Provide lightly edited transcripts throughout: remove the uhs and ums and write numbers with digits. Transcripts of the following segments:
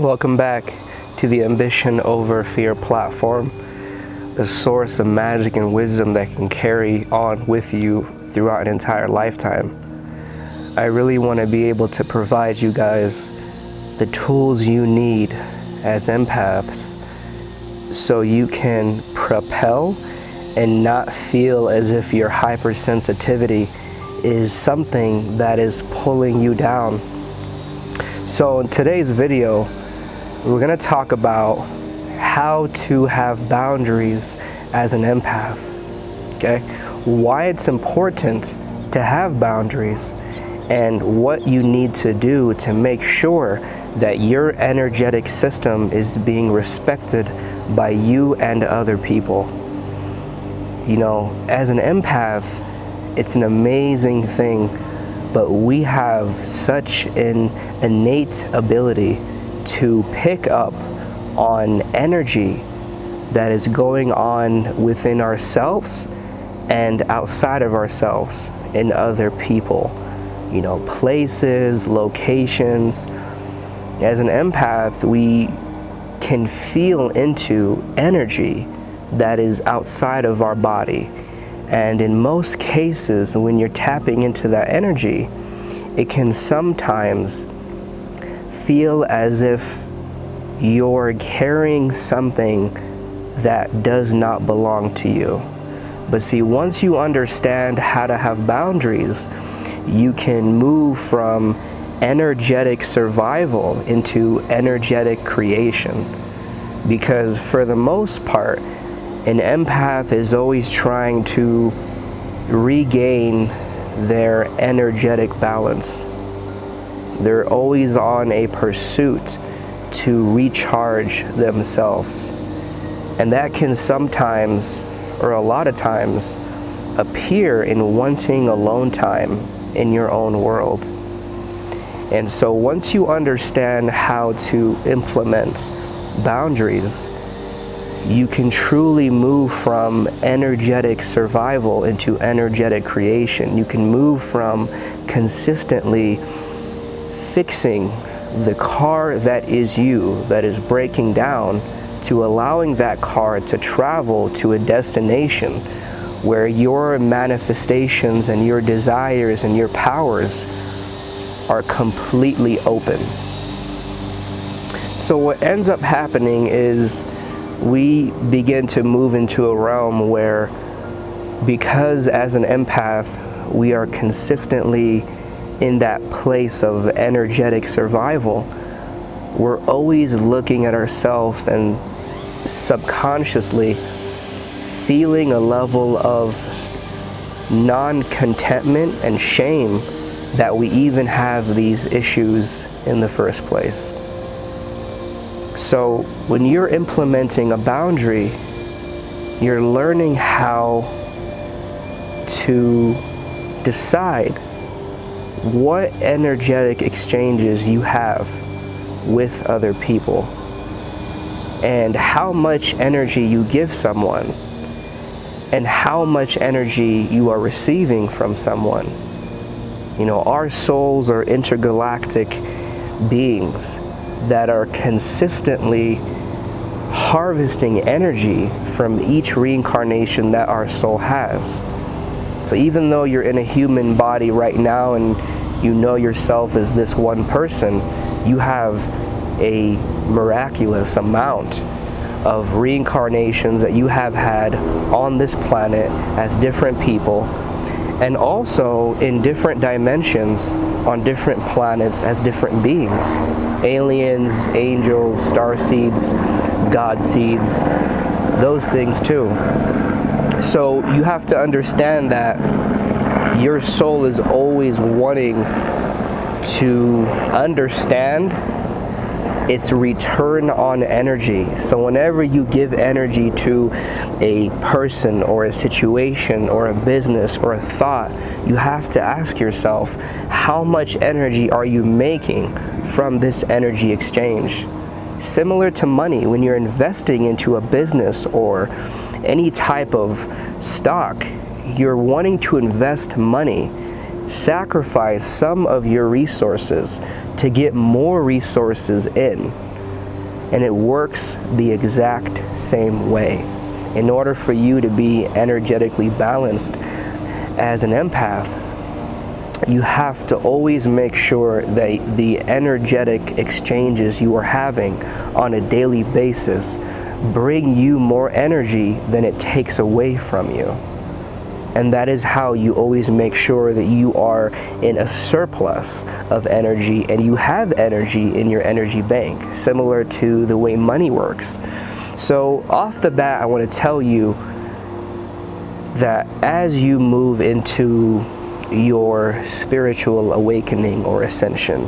Welcome back to the Ambition Over Fear platform, the source of magic and wisdom that can carry on with you throughout an entire lifetime. I really want to be able to provide you guys the tools you need as empaths so you can propel and not feel as if your hypersensitivity is something that is pulling you down. So in today's video, we're going to talk about how to have boundaries as an empath, okay? Why it's important to have boundaries and what you need to do to make sure that your energetic system is being respected by you and other people. You know, as an empath, it's an amazing thing, but we have such an innate ability to pick up on energy that is going on within ourselves and outside of ourselves in other people, you know, places, locations. As an empath, we can feel into energy that is outside of our body. And in most cases, when you're tapping into that energy, it can sometimes feel as if you're carrying something that does not belong to you. But see, once you understand how to have boundaries, you can move from energetic survival into energetic creation. Because for the most part, an empath is always trying to regain their energetic balance. They're always on a pursuit to recharge themselves. And that can sometimes, or a lot of times, appear in wanting alone time in your own world. And so once you understand how to implement boundaries, you can truly move from energetic survival into energetic creation. You can move from consistently fixing the car that is you, that is breaking down, to allowing that car to travel to a destination where your manifestations and your desires and your powers are completely open. So what ends up happening is we begin to move into a realm where, because as an empath, we are consistently in that place of energetic survival, we're always looking at ourselves and subconsciously feeling a level of non-contentment and shame that we even have these issues in the first place. So when you're implementing a boundary, you're learning how to decide what energetic exchanges you have with other people and how much energy you give someone and how much energy you are receiving from someone. You know, our souls are intergalactic beings that are consistently harvesting energy from each reincarnation that our soul has. So even though you're in a human body right now and you know yourself as this one person, you have a miraculous amount of reincarnations that you have had on this planet as different people, and also in different dimensions on different planets as different beings. Aliens, angels, starseeds, god seeds, those things too. So you have to understand that your soul is always wanting to understand its return on energy. So whenever you give energy to a person or a situation or a business or a thought, you have to ask yourself, how much energy are you making from this energy exchange? Similar to money, when you're investing into a business or any type of stock, you're wanting to invest money, sacrifice some of your resources to get more resources in. And it works the exact same way. In order for you to be energetically balanced as an empath, you have to always make sure that the energetic exchanges you are having on a daily basis bring you more energy than it takes away from you. And that is how you always make sure that you are in a surplus of energy and you have energy in your energy bank, similar to the way money works. So off the bat, I want to tell you that as you move into your spiritual awakening or ascension,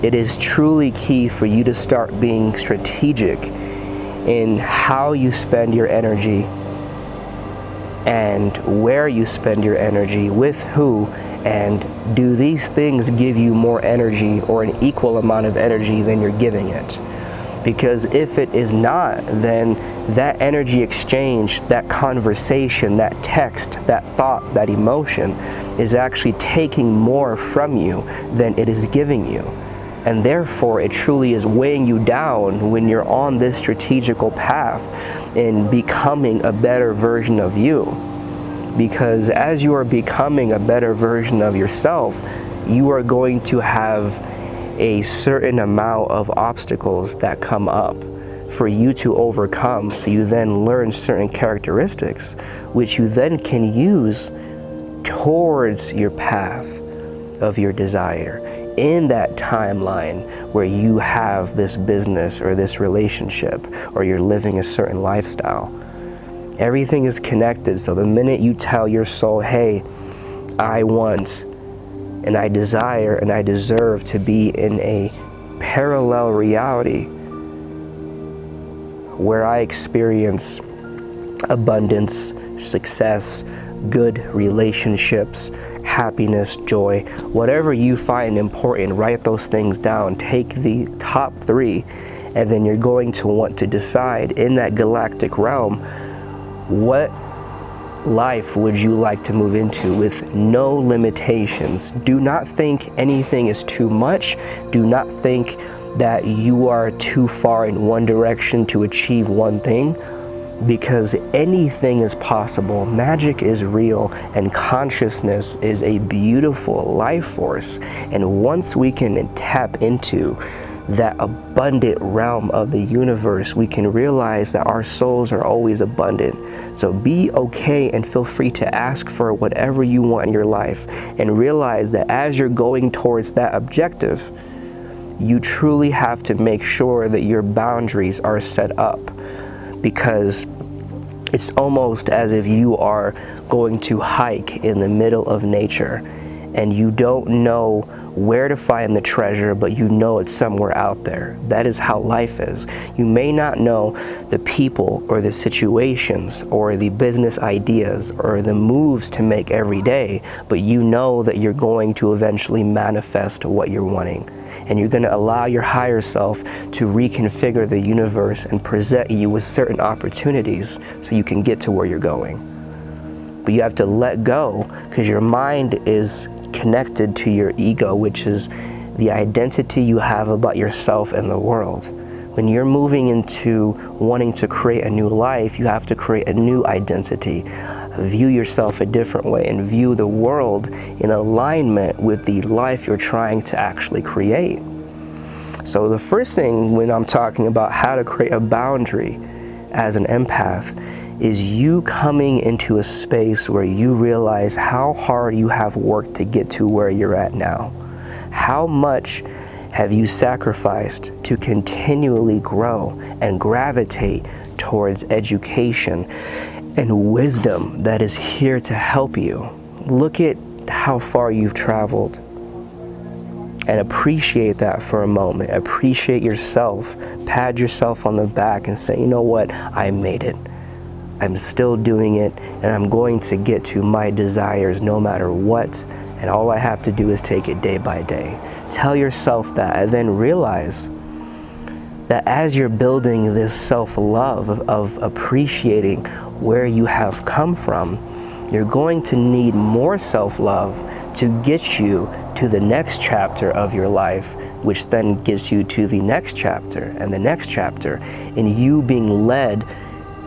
it is truly key for you to start being strategic in how you spend your energy and where you spend your energy, with who, and do these things give you more energy or an equal amount of energy than you're giving it? Because if it is not, then that energy exchange, that conversation, that text, that thought, that emotion is actually taking more from you than it is giving you. And therefore, it truly is weighing you down when you're on this strategical path in becoming a better version of you. Because as you are becoming a better version of yourself, you are going to have a certain amount of obstacles that come up for you to overcome. So you then learn certain characteristics, which you then can use towards your path of your desire in that timeline where you have this business or this relationship or you're living a certain lifestyle. Everything is connected. So the minute you tell your soul, hey, I want and I desire and I deserve to be in a parallel reality where I experience abundance, success, good relationships, happiness, joy, whatever you find important, write those things down. Take the top 3, and then you're going to want to decide in that galactic realm, what life would you like to move into with no limitations? Do not think anything is too much. Do not think that you are too far in one direction to achieve one thing, because anything is possible. Magic is real, and consciousness is a beautiful life force. And once we can tap into that abundant realm of the universe, we can realize that our souls are always abundant. So be okay and feel free to ask for whatever you want in your life, and realize that as you're going towards that objective, you truly have to make sure that your boundaries are set up, because it's almost as if you are going to hike in the middle of nature and you don't know where to find the treasure, but you know it's somewhere out there. That is how life is. You may not know the people or the situations or the business ideas or the moves to make every day, but you know that you're going to eventually manifest what you're wanting. And you're going to allow your higher self to reconfigure the universe and present you with certain opportunities so you can get to where you're going. But you have to let go, because your mind is connected to your ego, which is the identity you have about yourself and the world. When you're moving into wanting to create a new life, you have to create a new identity. View yourself a different way and view the world in alignment with the life you're trying to actually create. So the first thing when I'm talking about how to create a boundary as an empath is you coming into a space where you realize how hard you have worked to get to where you're at now. How much have you sacrificed to continually grow and gravitate towards education and wisdom that is here to help you? Look at how far you've traveled and appreciate that for a moment. Appreciate yourself. Pat yourself on the back and say, you know what? I made it. I'm still doing it, and I'm going to get to my desires no matter what, and all I have to do is take it day by day. Tell yourself that, and then realize that as you're building this self-love of appreciating where you have come from, you're going to need more self-love to get you to the next chapter of your life, which then gets you to the next chapter and the next chapter, and you being led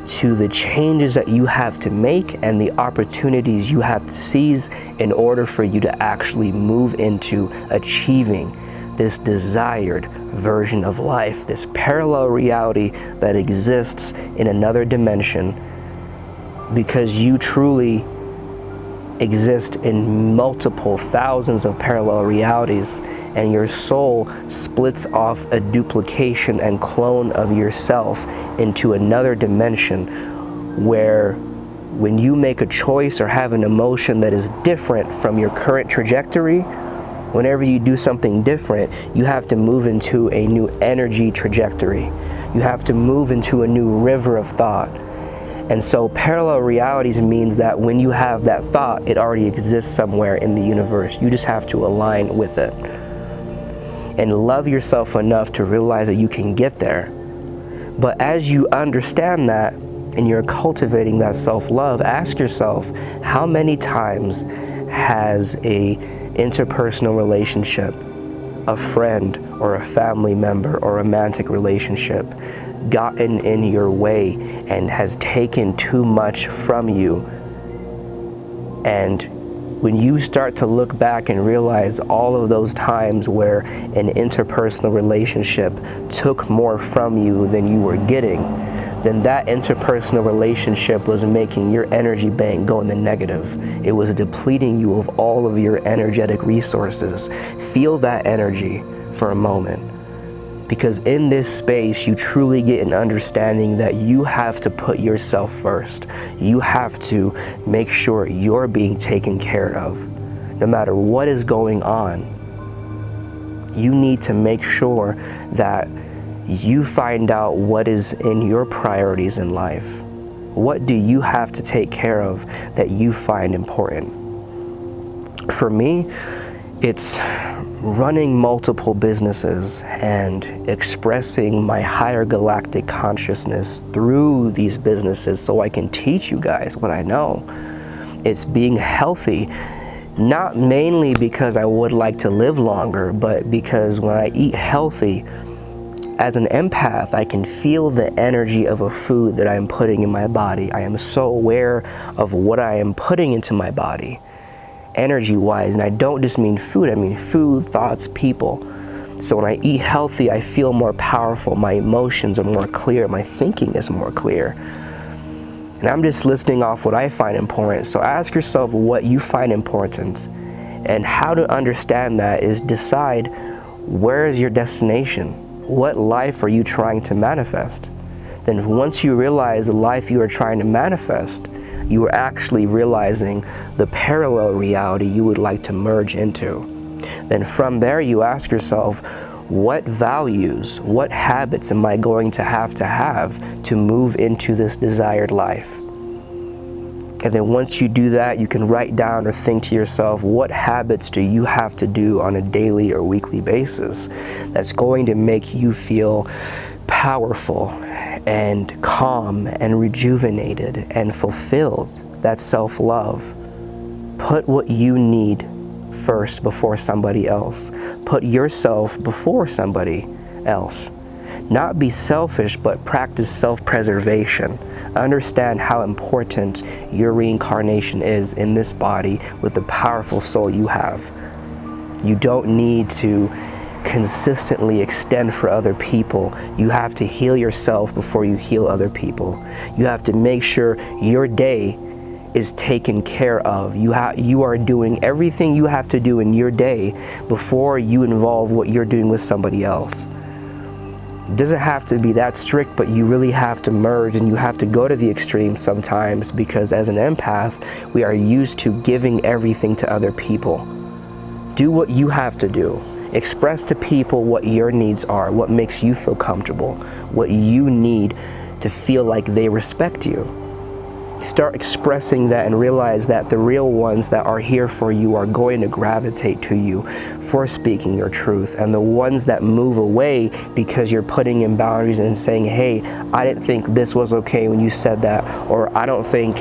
to the changes that you have to make and the opportunities you have to seize in order for you to actually move into achieving this desired version of life, this parallel reality that exists in another dimension, because you truly exist in multiple thousands of parallel realities, and your soul splits off a duplication and clone of yourself into another dimension, where when you make a choice or have an emotion that is different from your current trajectory, whenever you do something different, you have to move into a new energy trajectory. You have to move into a new river of thought. And so parallel realities means that when you have that thought, it already exists somewhere in the universe. You just have to align with it. And love yourself enough to realize that you can get there. But as you understand that and you're cultivating that self-love, ask yourself, how many times has a interpersonal relationship, a friend or a family member or romantic relationship gotten in your way and has taken too much from you? And when you start to look back and realize all of those times where an interpersonal relationship took more from you than you were getting, then that interpersonal relationship was making your energy bank go in the negative. It was depleting you of all of your energetic resources. Feel that energy for a moment. Because in this space, you truly get an understanding that you have to put yourself first. You have to make sure you're being taken care of. No matter what is going on, you need to make sure that you find out what is in your priorities in life. What do you have to take care of that you find important? For me, it's running multiple businesses and expressing my higher galactic consciousness through these businesses so I can teach you guys what I know. It's being healthy, not mainly because I would like to live longer, but because when I eat healthy, as an empath, I can feel the energy of a food that I am putting in my body. I am so aware of what I am putting into my body, energy-wise. And I don't just mean food, I mean food, thoughts, people. So when I eat healthy, I feel more powerful. My emotions are more clear. My thinking is more clear. And I'm just listing off what I find important. So ask yourself what you find important. And how to understand that is decide, where is your destination? What life are you trying to manifest? Then once you realize the life you are trying to manifest, you are actually realizing the parallel reality you would like to merge into. Then from there, you ask yourself, what values, what habits am I going to have to move into this desired life? And then once you do that, you can write down or think to yourself, what habits do you have to do on a daily or weekly basis that's going to make you feel powerful and calm and rejuvenated and fulfilled? That's self-love. Put what you need first before somebody else. Put yourself before somebody else. Not be selfish, but practice self-preservation. Understand how important your reincarnation is in this body with the powerful soul you have. You don't need to consistently extend for other people. You have to heal yourself before you heal other people. You have to make sure your day is taken care of. You are doing everything you have to do in your day before you involve what you're doing with somebody else. It doesn't have to be that strict, but you really have to merge, and you have to go to the extreme sometimes, because as an empath, we are used to giving everything to other people. Do what you have to do. Express to people what your needs are, what makes you feel comfortable, what you need to feel like they respect you. Start expressing that and realize that the real ones that are here for you are going to gravitate to you for speaking your truth. And the ones that move away because you're putting in boundaries and saying, hey, I didn't think this was okay when you said that, or I don't think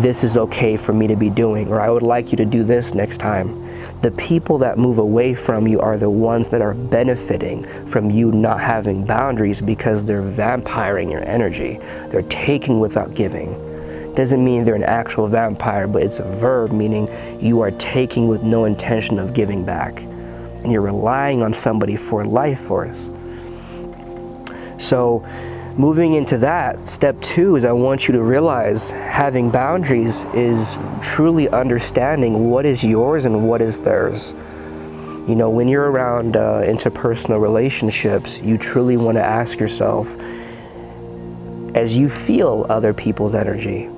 this is okay for me to be doing, or I would like you to do this next time. The people that move away from you are the ones that are benefiting from you not having boundaries, because they're vampiring your energy. They're taking without giving. Doesn't mean they're an actual vampire, but it's a verb meaning you are taking with no intention of giving back. And you're relying on somebody for life force. So moving into that, step 2 is I want you to realize having boundaries is truly understanding what is yours and what is theirs. You know, when you're around interpersonal relationships, you truly want to ask yourself, as you feel other people's energy,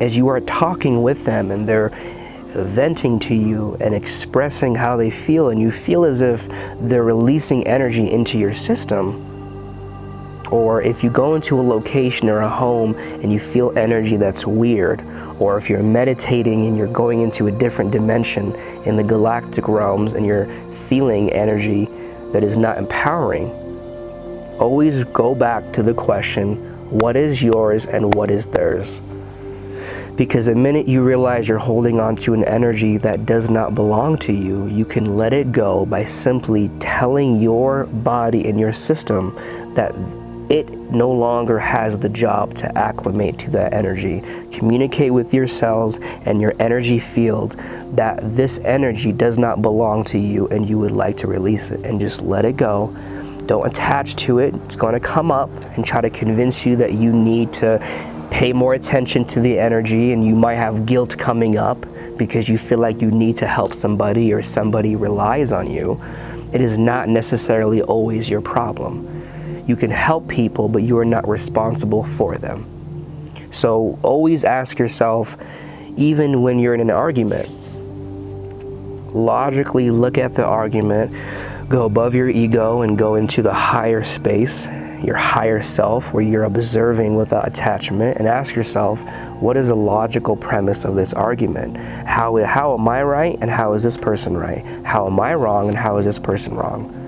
as you are talking with them and they're venting to you and expressing how they feel, and you feel as if they're releasing energy into your system, or if you go into a location or a home and you feel energy that's weird, or if you're meditating and you're going into a different dimension in the galactic realms and you're feeling energy that is not empowering, always go back to the question, what is yours and what is theirs? Because the minute you realize you're holding on to an energy that does not belong to you, you can let it go by simply telling your body and your system that it no longer has the job to acclimate to that energy. Communicate with your cells and your energy field that this energy does not belong to you and you would like to release it, and just let it go. Don't attach to it. It's going to come up and try to convince you that you need to pay more attention to the energy, and you might have guilt coming up because you feel like you need to help somebody or somebody relies on you. It is not necessarily always your problem. You can help people, but you are not responsible for them. So always ask yourself, even when you're in an argument, logically look at the argument, go above your ego and go into the higher space, your higher self, where you're observing without attachment, and ask yourself, what is the logical premise of this argument? How am I right and how is this person right? How am I wrong and how is this person wrong?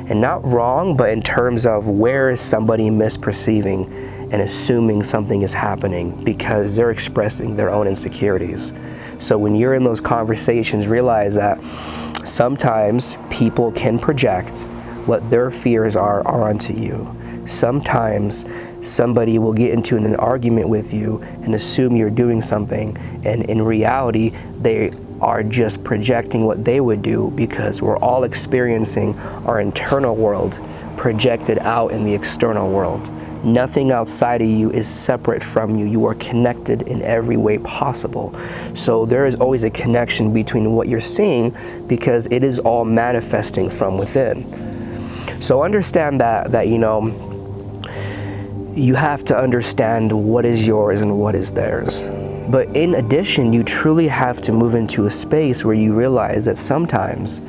And not wrong, but in terms of where is somebody misperceiving and assuming something is happening because they're expressing their own insecurities. So when you're in those conversations, realize that sometimes people can project what their fears are onto you. Sometimes somebody will get into an argument with you and assume you're doing something, and in reality they are just projecting what they would do, because we're all experiencing our internal world projected out in the external world. Nothing outside of you is separate from you. You are connected in every way possible. So there is always a connection between what you're seeing, because it is all manifesting from within. So understand that you know, you have to understand what is yours and what is theirs. But in addition, you truly have to move into a space where you realize that sometimes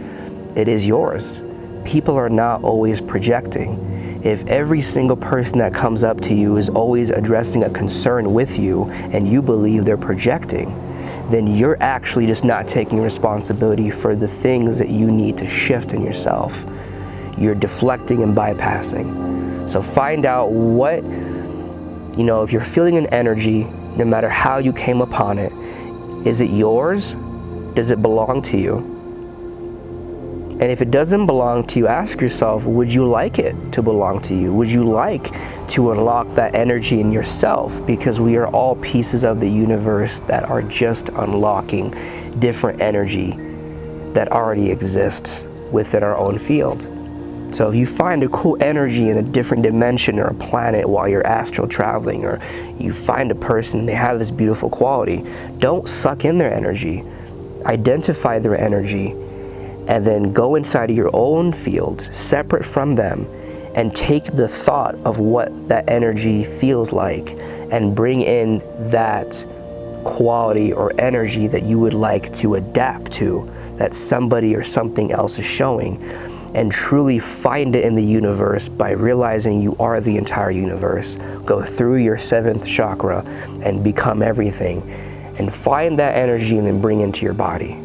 it is yours. People are not always projecting. If every single person that comes up to you is always addressing a concern with you and you believe they're projecting, then you're actually just not taking responsibility for the things that you need to shift in yourself. You're deflecting and bypassing. So find out what, you know, if you're feeling an energy, no matter how you came upon it, is it yours? Does it belong to you? And if it doesn't belong to you, ask yourself, would you like it to belong to you? Would you like to unlock that energy in yourself? Because we are all pieces of the universe that are just unlocking different energy that already exists within our own field. So if you find a cool energy in a different dimension or a planet while you're astral traveling, or you find a person, they have this beautiful quality, don't suck in their energy. Identify their energy and then go inside of your own field, separate from them, and take the thought of what that energy feels like and bring in that quality or energy that you would like to adapt to, that somebody or something else is showing. And truly find it in the universe by realizing you are the entire universe. Go through your 7th chakra and become everything, and find that energy and then bring it into your body.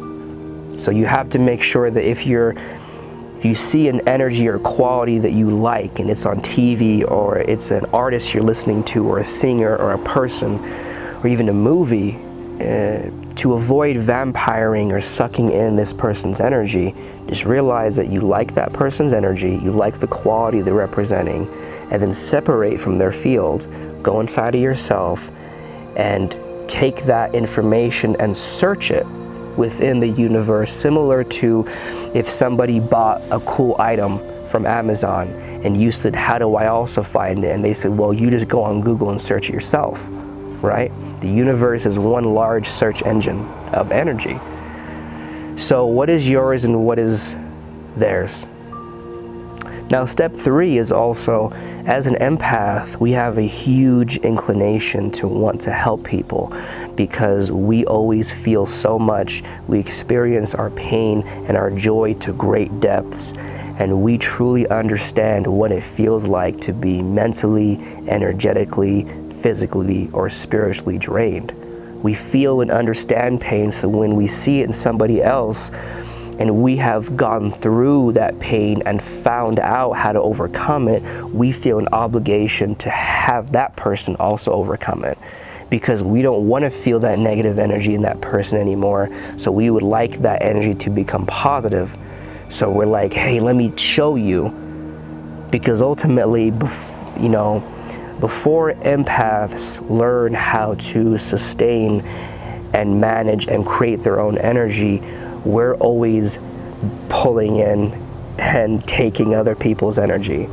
So you have to make sure that if you see an energy or quality that you like and it's on TV, or it's an artist you're listening to, or a singer or a person, or even a movie, to avoid vampiring or sucking in this person's energy, just realize that you like that person's energy, you like the quality they're representing, and then separate from their field, go inside of yourself, and take that information and search it within the universe, similar to if somebody bought a cool item from Amazon and you said, how do I also find it? And they said, well, you just go on Google and search it yourself, right? The universe is one large search engine of energy. So what is yours and what is theirs? Now, step 3 is also, as an empath, we have a huge inclination to want to help people because we always feel so much. We experience our pain and our joy to great depths, and we truly understand what it feels like to be mentally, energetically, physically, or spiritually drained. We feel and understand pain, so when we see it in somebody else, and we have gone through that pain and found out how to overcome it, we feel an obligation to have that person also overcome it, because we don't want to feel that negative energy in that person anymore. So we would like that energy to become positive. So we're like, hey, let me show you, because ultimately, before empaths learn how to sustain and manage and create their own energy, we're always pulling in and taking other people's energy,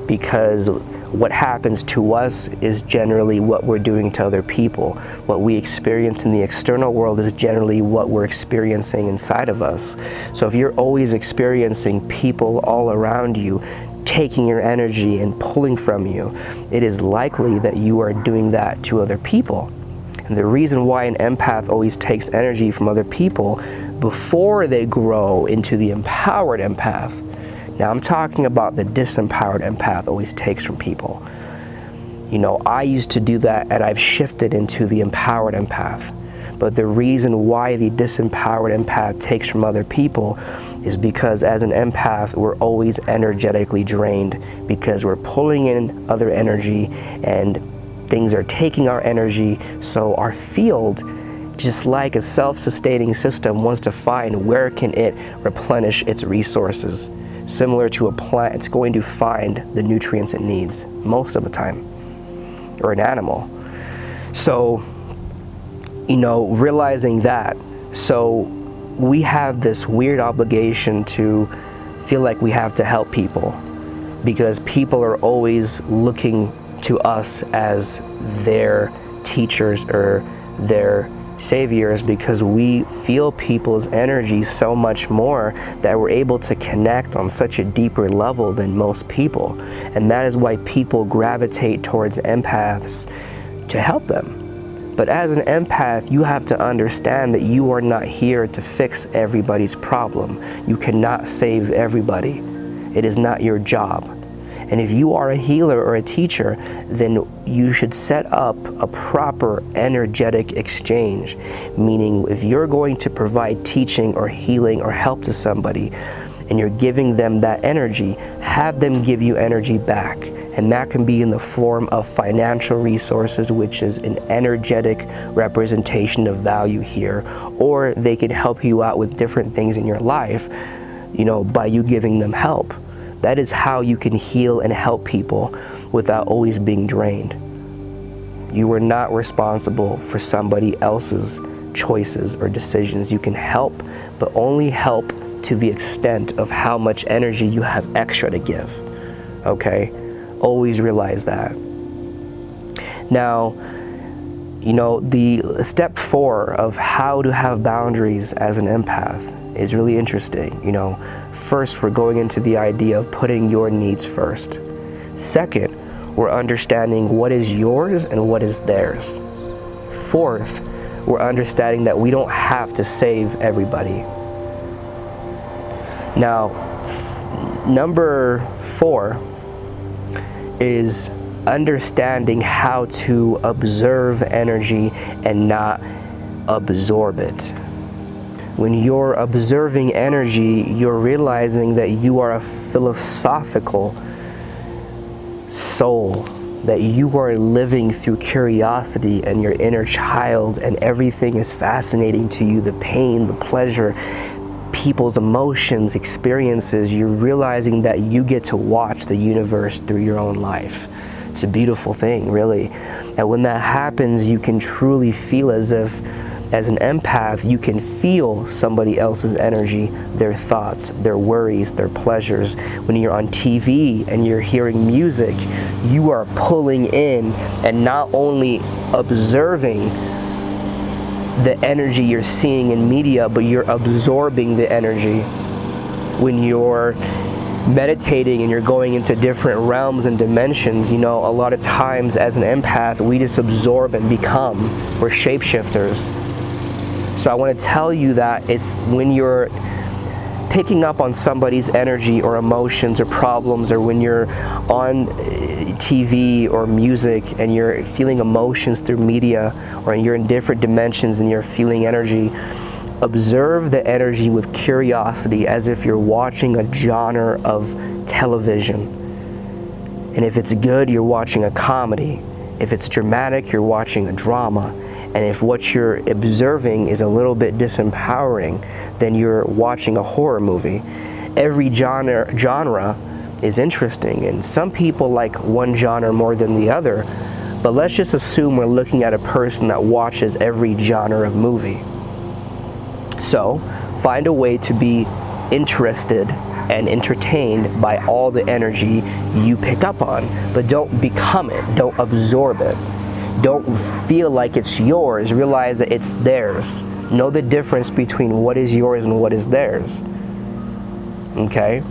because what happens to us is generally what we're doing to other people. What we experience in the external world is generally what we're experiencing inside of us. So if you're always experiencing people all around you taking your energy and pulling from you, it is likely that you are doing that to other people. And the reason why an empath always takes energy from other people before they grow into the empowered empath. Now I'm talking about the disempowered empath always takes from people. I used to do that, and I've shifted into the empowered empath. But the reason why the disempowered empath takes from other people is because as an empath, we're always energetically drained, because we're pulling in other energy and things are taking our energy. So our field, just like a self-sustaining system, wants to find where can it replenish its resources. Similar to a plant, it's going to find the nutrients it needs most of the time, or an animal. So, realizing that, so we have this weird obligation to feel like we have to help people, because people are always looking to us as their teachers or their saviors, because we feel people's energy so much more that we're able to connect on such a deeper level than most people. And that is why people gravitate towards empaths to help them. But as an empath, you have to understand that you are not here to fix everybody's problem. You cannot save everybody. It is not your job. And if you are a healer or a teacher, then you should set up a proper energetic exchange. Meaning, if you're going to provide teaching or healing or help to somebody, and you're giving them that energy, have them give you energy back. And that can be in the form of financial resources, which is an energetic representation of value here. Or they can help you out with different things in your life, by you giving them help. That is how you can heal and help people without always being drained. You are not responsible for somebody else's choices or decisions. You can help, but only help to the extent of how much energy you have extra to give. Okay? Always realize that. Now, the step 4 of how to have boundaries as an empath is really interesting. First, we're going into the idea of putting your needs first. Second, we're understanding what is yours and what is theirs. Fourth, we're understanding that we don't have to save everybody. Now, number 4 is understanding how to observe energy and not absorb it. When you're observing energy, you're realizing that you are a philosophical soul. that you are living through curiosity and your inner child, and everything is fascinating to you, the pain, the pleasure, people's emotions, experiences. You're realizing that you get to watch the universe through your own life. It's a beautiful thing, really. And when that happens, you can truly feel as if, as an empath, you can feel somebody else's energy, their thoughts, their worries, their pleasures. When you're on TV and you're hearing music, you are pulling in and not only observing the energy you're seeing in media, but you're absorbing the energy. When you're meditating and you're going into different realms and dimensions, you know, a lot of times as an empath, we just absorb and become. We're shapeshifters. So I want to tell you that it's when you're picking up on somebody's energy or emotions or problems, or when you're on TV or music and you're feeling emotions through media, or you're in different dimensions and you're feeling energy, observe the energy with curiosity, as if you're watching a genre of television. And if it's good, you're watching a comedy. If it's dramatic, you're watching a drama. And if what you're observing is a little bit disempowering, then you're watching a horror movie. Every genre is interesting, and some people like one genre more than the other, but let's just assume we're looking at a person that watches every genre of movie. So find a way to be interested and entertained by all the energy you pick up on, but don't become it, don't absorb it. Don't feel like it's yours, realize that it's theirs. Know the difference between what is yours and what is theirs. Okay?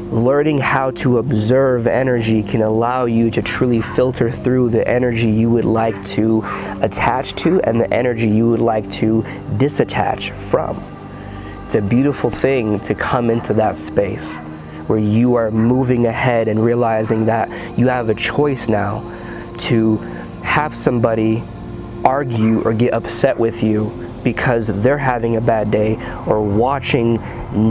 Learning how to observe energy can allow you to truly filter through the energy you would like to attach to and the energy you would like to disattach from. It's a beautiful thing to come into that space where you are moving ahead and realizing that you have a choice now to have somebody argue or get upset with you because they're having a bad day, or watching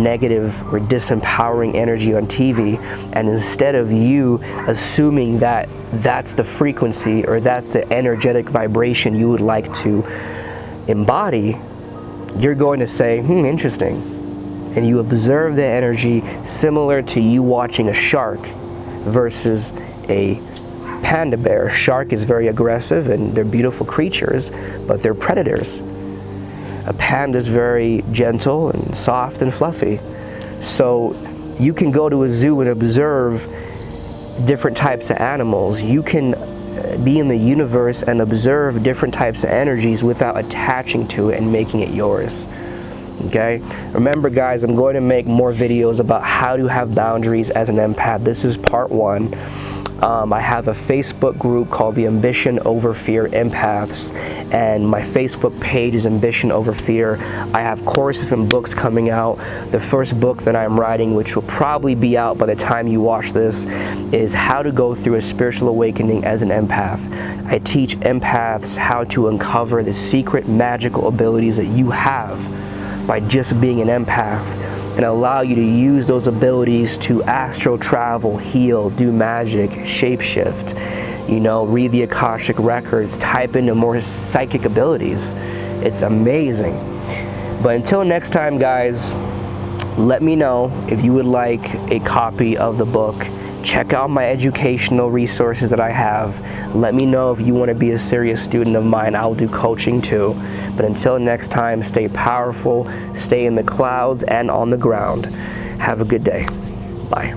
negative or disempowering energy on TV, and instead of you assuming that that's the frequency or that's the energetic vibration you would like to embody, you're going to say, interesting. And you observe the energy, similar to you watching a shark versus a panda bear. Shark is very aggressive and they're beautiful creatures, but they're predators. A panda is very gentle and soft and fluffy. So you can go to a zoo and observe different types of animals. You can be in the universe and observe different types of energies without attaching to it and making it yours. Okay? Remember guys, I'm going to make more videos about how to have boundaries as an empath. This is part 1. I have a Facebook group called the Ambition Over Fear Empaths, and my Facebook page is Ambition Over Fear. I have courses and books coming out. The first book that I'm writing, which will probably be out by the time you watch this, is How to Go Through a Spiritual Awakening as an Empath. I teach empaths how to uncover the secret magical abilities that you have by just being an empath, and allow you to use those abilities to astral travel, heal, do magic, shapeshift, read the akashic records, type into more psychic abilities. It's amazing. But until next time guys, let me know if you would like a copy of the book. Check out my educational resources that I have. Let me know if you want to be a serious student of mine. I'll do coaching too. But until next time, stay powerful, stay in the clouds and on the ground. Have a good day. Bye.